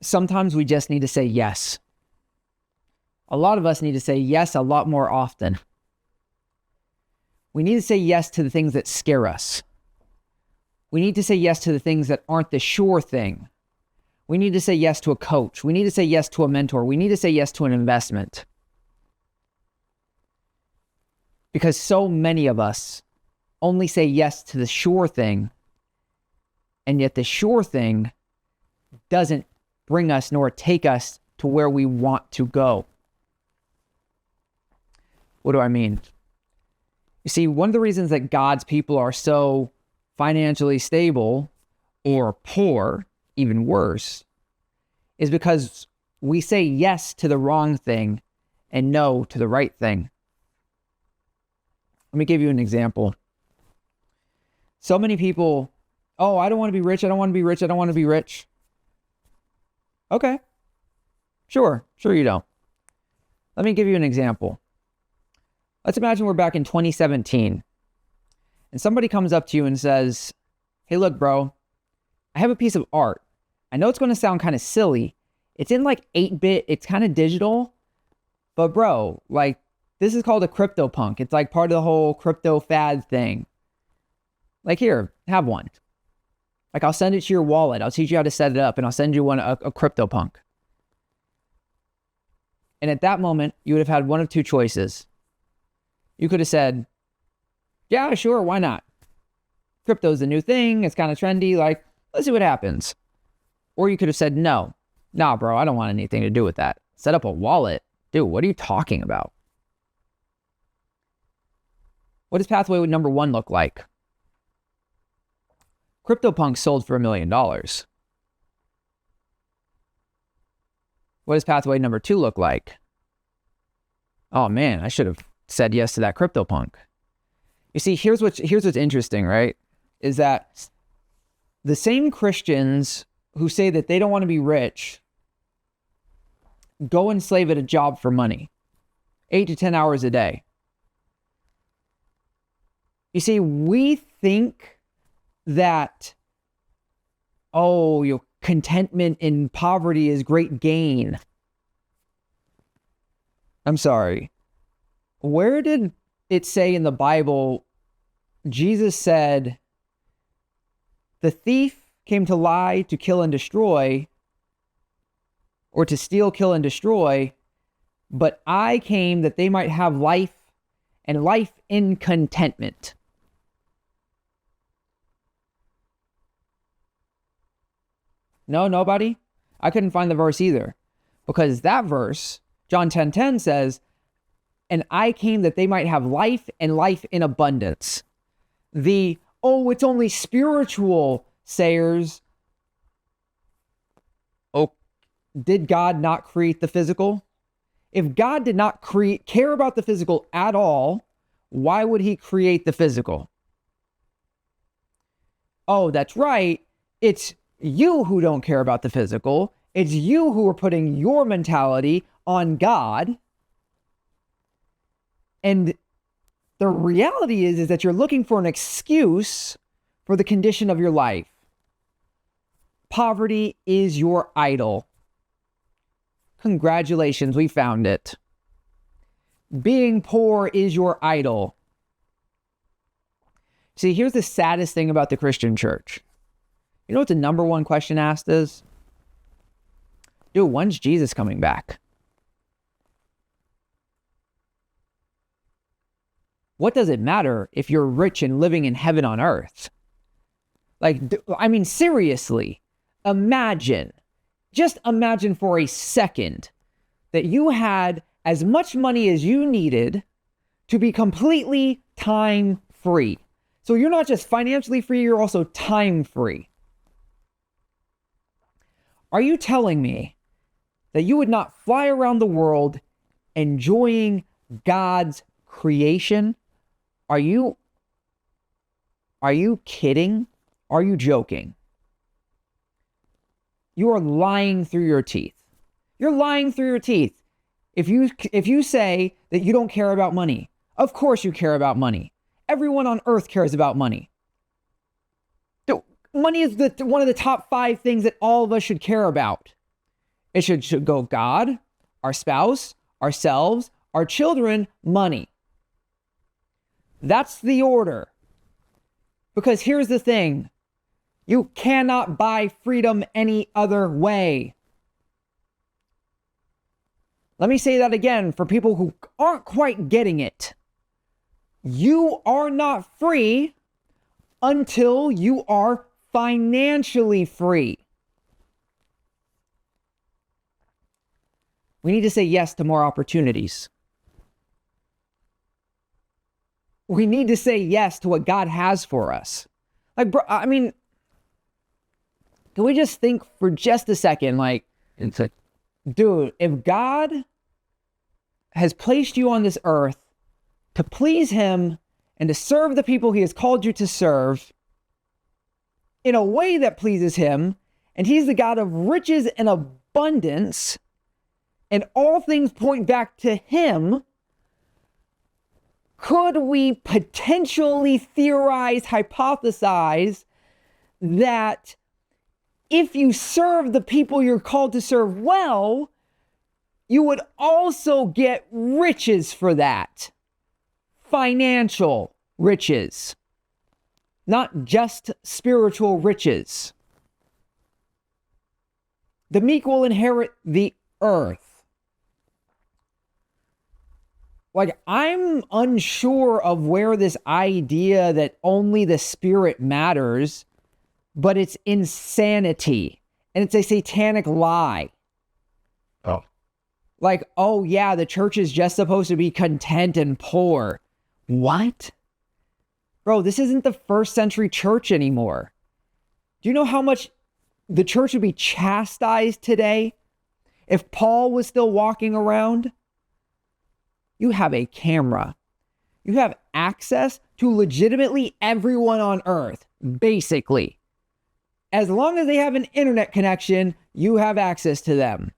sometimes we just need to say yes. A lot of us need to say yes a lot more often. We need to say yes to the things that scare us. We need to say yes to the things that aren't the sure thing. We need to say yes to a coach. We need to say yes to a mentor. We need to say yes to an investment. Because so many of us only say yes to the sure thing, and yet the sure thing doesn't bring us nor take us to where we want to go. What do I mean? You see, one of the reasons that God's people are so financially stable or poor, even worse, is because we say yes to the wrong thing and no to the right thing. Let me give you an example. So many people, oh, I don't want to be rich. I don't want to be rich. I don't want to be rich. Okay. Sure you don't. Let me give you an example. Let's imagine we're back in 2017 and somebody comes up to you and says, hey, look, bro, I have a piece of art. I know it's going to sound kind of silly. It's in like 8-bit. It's kind of digital. But bro, like, this is called a CryptoPunk. It's like part of the whole crypto fad thing. Like, here, have one. Like, I'll send it to your wallet. I'll teach you how to set it up, and I'll send you one, a CryptoPunk. And at that moment, you would have had one of two choices. You could have said, yeah, sure, why not? Crypto's the new thing. It's kind of trendy. Like, let's see what happens. Or you could have said, no. Nah, bro, I don't want anything to do with that. Set up a wallet. Dude, what are you talking about? What does pathway number 1 look like? CryptoPunk sold for $1 million. What does pathway number 2 look like? Oh man, I should have said yes to that CryptoPunk. You see, here's what's interesting, right? Is that the same Christians who say that they don't want to be rich go and slave at a job for money, 8 to 10 hours a day. You see, we think that, oh, your contentment in poverty is great gain. I'm sorry. Where did it say in the Bible, Jesus said, the thief came to lie, to kill and destroy, or to steal, kill, and destroy, but I came that they might have life and life in contentment. No, nobody? I couldn't find the verse either. Because that verse, John 10:10 says, and I came that they might have life and life in abundance. The, oh, it's only spiritual sayers. Oh, did God not create the physical? If God did not care about the physical at all, why would he create the physical? Oh, that's right. It's you who don't care about the physical. It's you who are putting your mentality on God. And the reality is that you're looking for an excuse for the condition of your life. Poverty is your idol. Congratulations, we found it. Being poor is your idol. See, here's the saddest thing about the Christian church. You know what the number one question asked is? Dude, when's Jesus coming back? What does it matter if you're rich and living in heaven on earth? Like, I mean, seriously, just imagine for a second that you had as much money as you needed to be completely time free. So you're not just financially free, you're also time free. Are you telling me that you would not fly around the world enjoying God's creation? Are you kidding? Are you joking? You are lying through your teeth. You're lying through your teeth. If you say that you don't care about money, of course you care about money. Everyone on earth cares about money. Money is one of the top 5 things that all of us should care about. It should go God, our spouse, ourselves, our children, money. That's the order. Because here's the thing. You cannot buy freedom any other way. Let me say that again for people who aren't quite getting it. You are not free until you are financially free. We need to say yes to more opportunities. We need to say yes to what God has for us. Like, bro, I mean, can we just think for just a second, like, dude, if God has placed you on this earth to please him and to serve the people he has called you to serve in a way that pleases him, and he's the God of riches and abundance, and all things point back to him, could we potentially theorize, hypothesize that if you serve the people you're called to serve well, you would also get riches for that? Financial riches, not just spiritual riches. The meek will inherit the earth. Like, I'm unsure of where this idea that only the spirit matters, but it's insanity. And it's a satanic lie. Oh. Like, oh yeah, the church is just supposed to be content and poor. What? Bro, this isn't the first century church anymore. Do you know how much the church would be chastised today if Paul was still walking around? You have a camera. You have access to legitimately everyone on earth, basically. As long as they have an internet connection, you have access to them.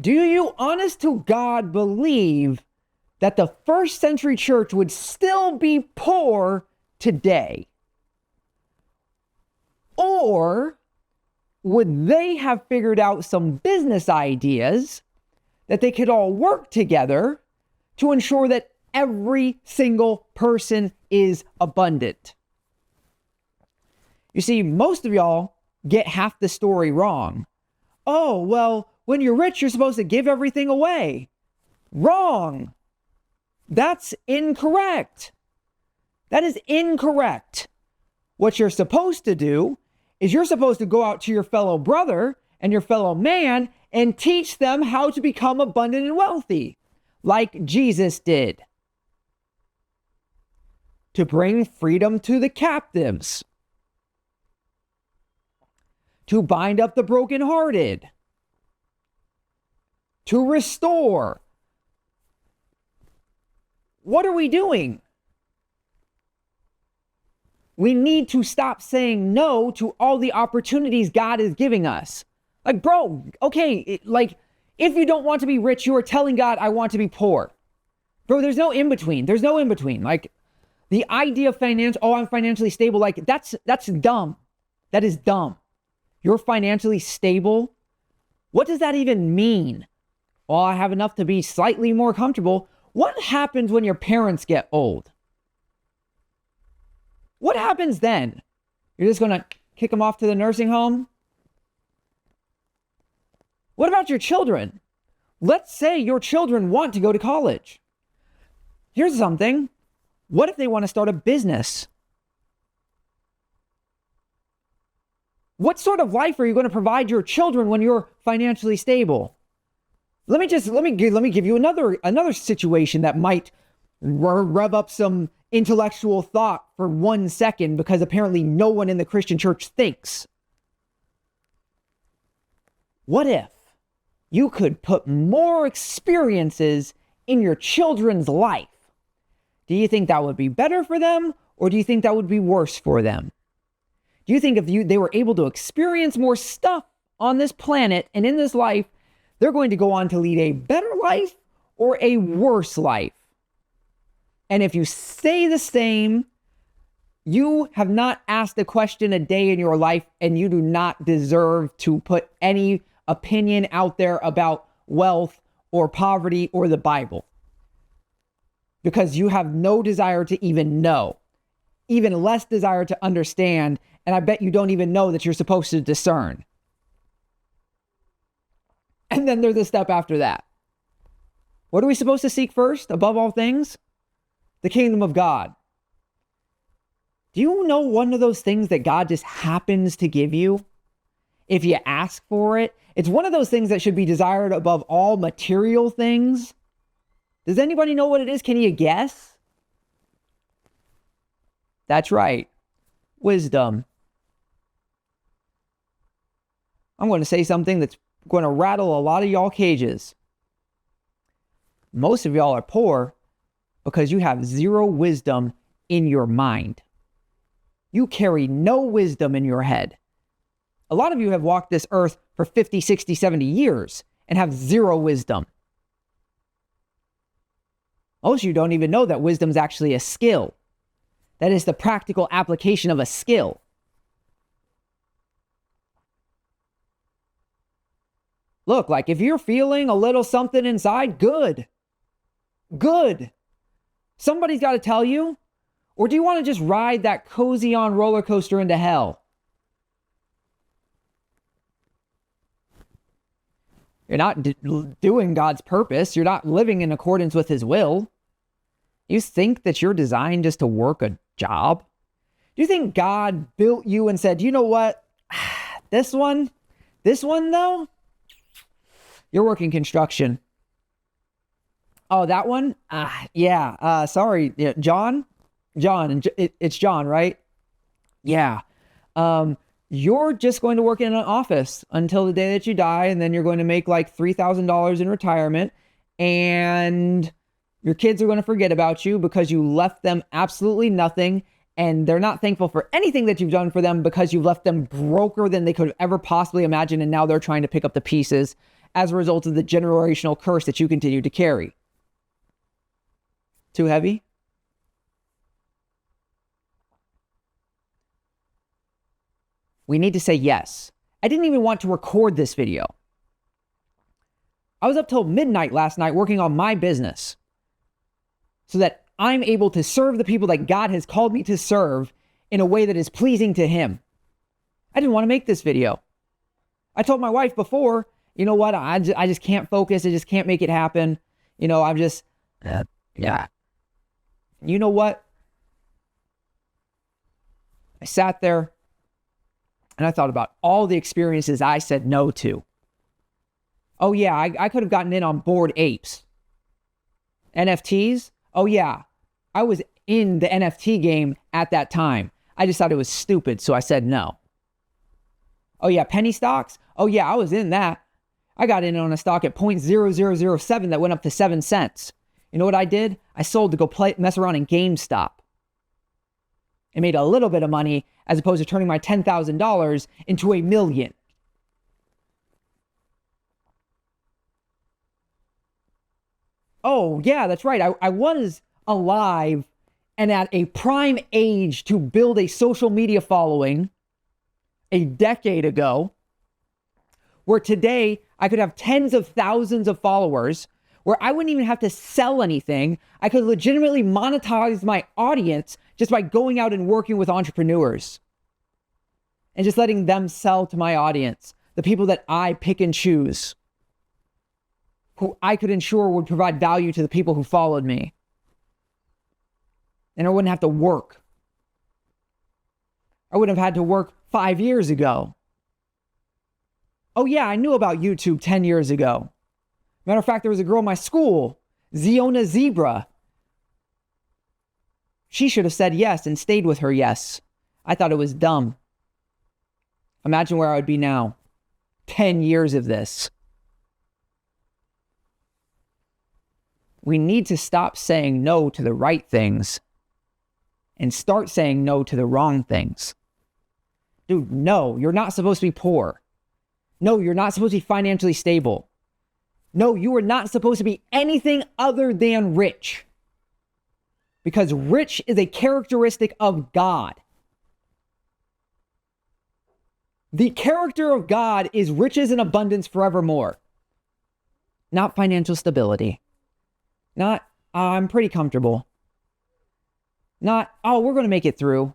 Do you, honest to God, believe that the first century church would still be poor today? Or would they have figured out some business ideas that they could all work together to ensure that every single person is abundant? You see, most of y'all get half the story wrong. Oh, well, when you're rich, you're supposed to give everything away. Wrong. That's incorrect. That is incorrect. What you're supposed to do is you're supposed to go out to your fellow brother and your fellow man and teach them how to become abundant and wealthy, like Jesus did. To bring freedom to the captives. To bind up the brokenhearted. To restore. What are we doing? We need to stop saying no to all the opportunities God is giving us. Like, bro, okay, if you don't want to be rich, you are telling God, I want to be poor. Bro, there's no in between. There's no in between. Like, the idea of I'm financially stable, like, that's dumb. That is dumb. You're financially stable? What does that even mean? Well, I have enough to be slightly more comfortable. What happens when your parents get old? What happens then? You're just going to kick them off to the nursing home? What about your children? Let's say your children want to go to college. Here's something. What if they want to start a business? What sort of life are you going to provide your children when you're financially stable? Let me give you another situation that might rev up some intellectual thought for 1 second, because apparently no one in the Christian church thinks. What if you could put more experiences in your children's life? Do you think that would be better for them, or do you think that would be worse for them? Do you think if they were able to experience more stuff on this planet and in this life, they're going to go on to lead a better life or a worse life? And if you stay the same, You have not asked a question a day in your life, and you do not deserve to put any opinion out there about wealth or poverty or the Bible, because you have no desire to even know, even less desire to understand. And I bet you don't even know that you're supposed to discern. And then there's a step after that. What are we supposed to seek first, above all things? The kingdom of God. Do you know one of those things that God just happens to give you if you ask for it? It's one of those things that should be desired above all material things. Does anybody know what it is? Can you guess? That's right. Wisdom. I'm going to say something that's going to rattle a lot of y'all cages. Most of y'all are poor because you have zero wisdom in your mind. You carry no wisdom in your head. A lot of you have walked this earth for 50, 60, 70 years and have zero wisdom. Most of you don't even know that wisdom is actually a skill. That is the practical application of a skill. Look, like if you're feeling a little something inside, good. Good. Somebody's got to tell you. Or do you want to just ride that cozy on roller coaster into hell? You're not doing God's purpose. You're not living in accordance with his will. You think that you're designed just to work a job? Do you think God built you and said, you know what? This one though, you're working construction. Oh, that one? Sorry. Yeah, John, it's John, right? Yeah. You're just going to work in an office until the day that you die, and then you're going to make like $3,000 in retirement, and your kids are going to forget about you because you left them absolutely nothing, and they're not thankful for anything that you've done for them because you left them broker than they could have ever possibly imagined, and now they're trying to pick up the pieces as a result of the generational curse that you continue to carry. Too heavy? We need to say yes. I didn't even want to record this video. I was up till midnight last night working on my business so that I'm able to serve the people that God has called me to serve in a way that is pleasing to him. I didn't want to make this video. I told my wife before, you know what? I just can't focus. I just can't make it happen. You know, I'm just, yeah. You know what? I sat there and I thought about all the experiences I said no to. Oh yeah, I could have gotten in on Bored Apes. NFTs? Oh yeah, I was in the NFT game at that time. I just thought it was stupid, so I said no. Oh yeah, penny stocks? Oh yeah, I was in that. I got in on a stock at 0.0007 that went up to 7 cents. You know what I did? I sold to go mess around in GameStop. And made a little bit of money as opposed to turning my $10,000 into $1 million. Oh, yeah, that's right. I was alive and at a prime age to build a social media following a decade ago, where today I could have tens of thousands of followers, where I wouldn't even have to sell anything. I could legitimately monetize my audience just by going out and working with entrepreneurs and just letting them sell to my audience, the people that I pick and choose, who I could ensure would provide value to the people who followed me. And I wouldn't have to work. I wouldn't have had to work 5 years ago. Oh yeah, I knew about YouTube 10 years ago. Matter of fact, there was a girl in my school, Ziona Zebra. She should have said yes and stayed with her yes. I thought it was dumb. Imagine where I would be now. 10 years of this. We need to stop saying no to the right things and start saying no to the wrong things. Dude, no, you're not supposed to be poor. No, you're not supposed to be financially stable. No, you are not supposed to be anything other than rich. because rich is a characteristic of God. The character of God is riches and abundance forevermore. Not financial stability. Not, I'm pretty comfortable. Not, we're going to make it through.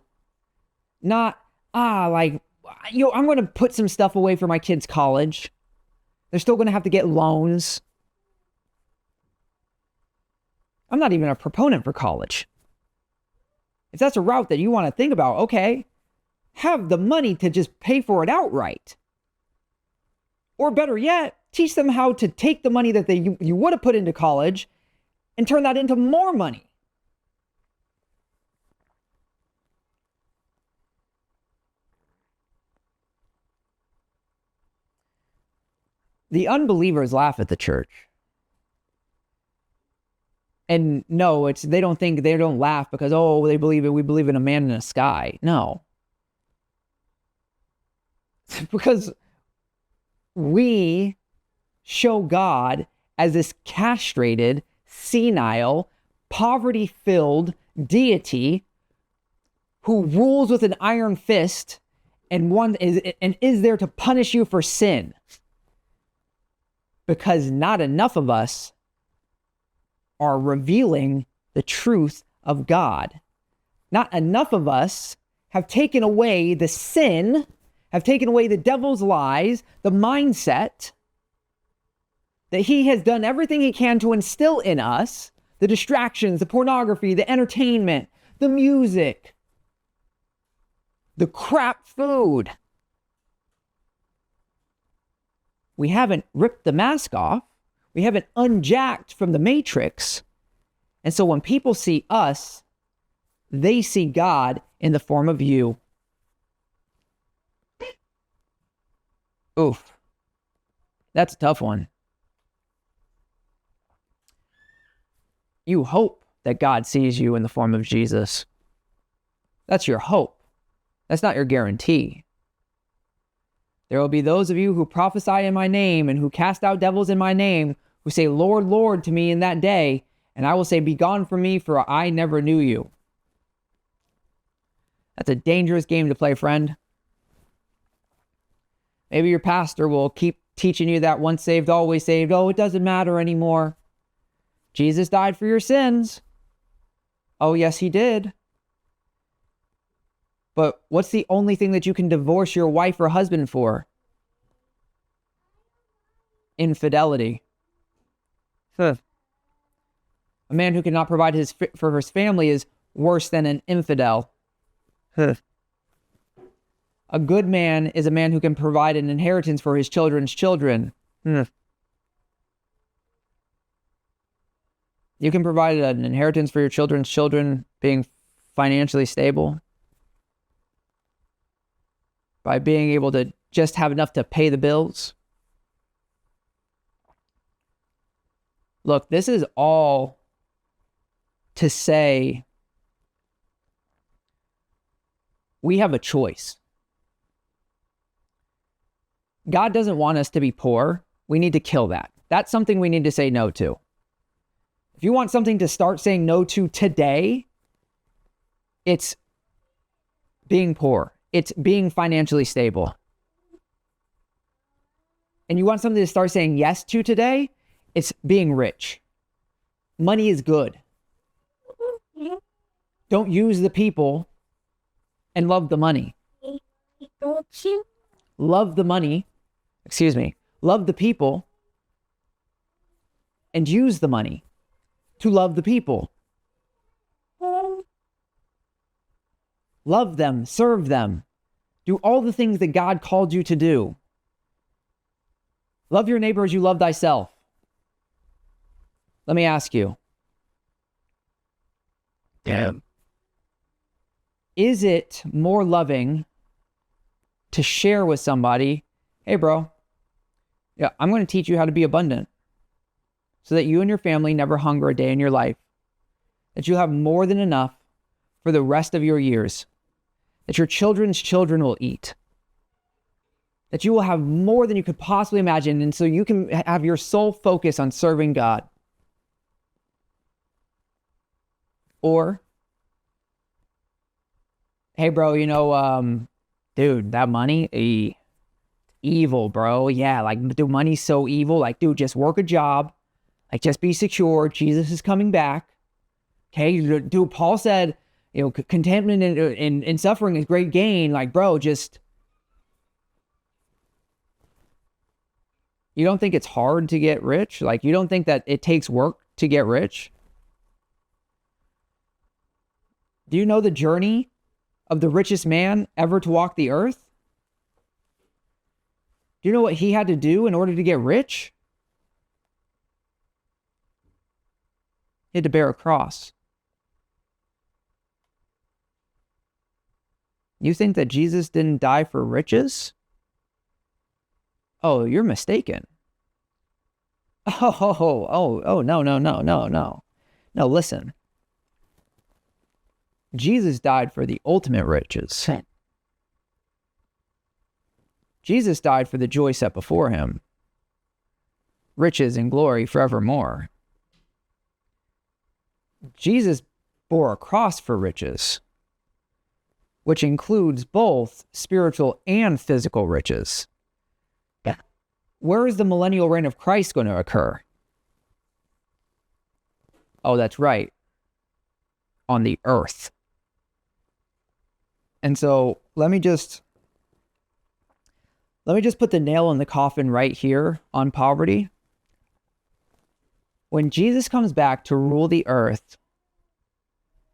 Not, I'm going to put some stuff away for my kids' college. They're still going to have to get loans. I'm not even a proponent for college. If that's a route that you want to think about, okay, have the money to just pay for it outright. Or better yet, teach them how to take the money that you would have put into college and turn that into more money. The unbelievers laugh at the church. And no, they don't laugh because, we believe in a man in the sky. No. Because we show God as this castrated, senile, poverty-filled deity who rules with an iron fist and is there to punish you for sin. Because not enough of us are revealing the truth of God. Not enough of us have taken away the sin, have taken away the devil's lies, the mindset that he has done everything he can to instill in us, the distractions, the pornography, the entertainment, the music, the crap food. We haven't ripped the mask off. We haven't unjacked from the matrix. And so when people see us, they see God in the form of you. Oof. That's a tough one. You hope that God sees you in the form of Jesus. That's your hope. That's not your guarantee. There will be those of you who prophesy in my name and who cast out devils in my name, who say, Lord, Lord, to me in that day, and I will say, begone from me, for I never knew you. That's a dangerous game to play, friend. Maybe your pastor will keep teaching you that once saved, always saved. Oh, it doesn't matter anymore. Jesus died for your sins. Oh, yes, he did. But what's the only thing that you can divorce your wife or husband for? Infidelity. A man who cannot provide for his family is worse than an infidel. A good man is a man who can provide an inheritance for his children's children. You can provide an inheritance for your children's children being financially stable. By being able to just have enough to pay the bills. Look, this is all to say we have a choice. God doesn't want us to be poor. We need to kill that. That's something we need to say no to. If you want something to start saying no to today, it's being poor. It's being financially stable. And you want something to start saying yes to today, it's being rich. Money is good. Don't use the people and love the money. Love the money, love the people and use the money to love the people. Love them, serve them. Do all the things that God called you to do. Love your neighbor as you love thyself. Let me ask you. Is it more loving to share with somebody, hey bro, I'm going to teach you how to be abundant so that you and your family never hunger a day in your life, that you have more than enough for the rest of your years, that your children's children will eat, that you will have more than you could possibly imagine, and so you can have your sole focus on serving God? Or hey, bro, dude, that money, evil, bro. Yeah, like, dude, money's so evil. Like, dude, just work a job. Like, just be secure. Jesus is coming back. Okay, dude, Paul said, contentment in suffering is great gain. Like, bro, just, you don't think it's hard to get rich? Like, you don't think that it takes work to get rich? Do you know the journey of the richest man ever to walk the earth? Do you know what he had to do in order to get rich? He had to bear a cross. You think that Jesus didn't die for riches? Oh, you're mistaken. No, no, no, no, no. No, listen. Jesus died for the ultimate riches. Jesus died for the joy set before him. Riches and glory forevermore. Jesus bore a cross for riches, which includes both spiritual and physical riches. Where is the millennial reign of Christ going to occur? Oh, that's right. On the earth. And so let me just put the nail in the coffin right here on poverty. When Jesus comes back to rule the earth,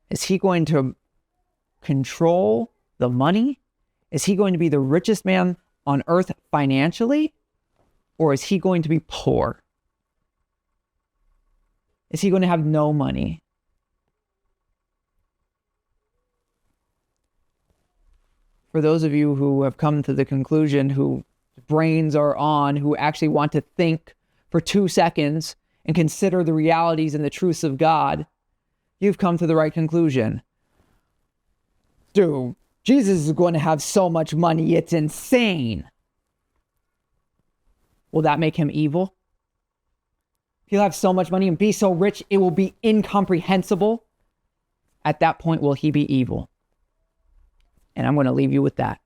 is he going to control the money? Is he going to be the richest man on earth financially? Or is he going to be poor? Is he going to have no money? For those of you who have come to the conclusion, whose brains are on, who actually want to think for 2 seconds and consider the realities and the truths of God, you've come to the right conclusion. Dude, Jesus is going to have so much money, it's insane. Will that make him evil? He'll have so much money and be so rich, it will be incomprehensible. At that point, will he be evil? And I'm going to leave you with that.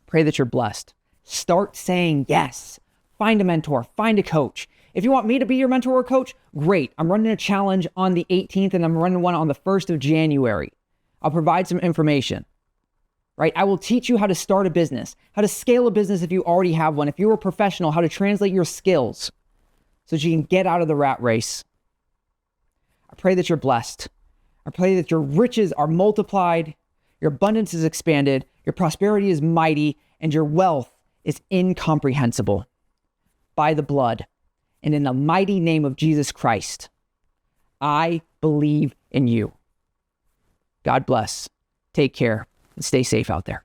Pray that you're blessed. Start saying yes. Find a mentor. Find a coach. If you want me to be your mentor or coach, great. I'm running a challenge on the 18th and I'm running one on the 1st of January. I'll provide some information. Right? I will teach you how to start a business, how to scale a business if you already have one. If you're a professional, how to translate your skills so that you can get out of the rat race. I pray that you're blessed. I pray that your riches are multiplied, your abundance is expanded, your prosperity is mighty, and your wealth is incomprehensible. By the blood and in the mighty name of Jesus Christ, I believe in you. God bless. Take care and stay safe out there.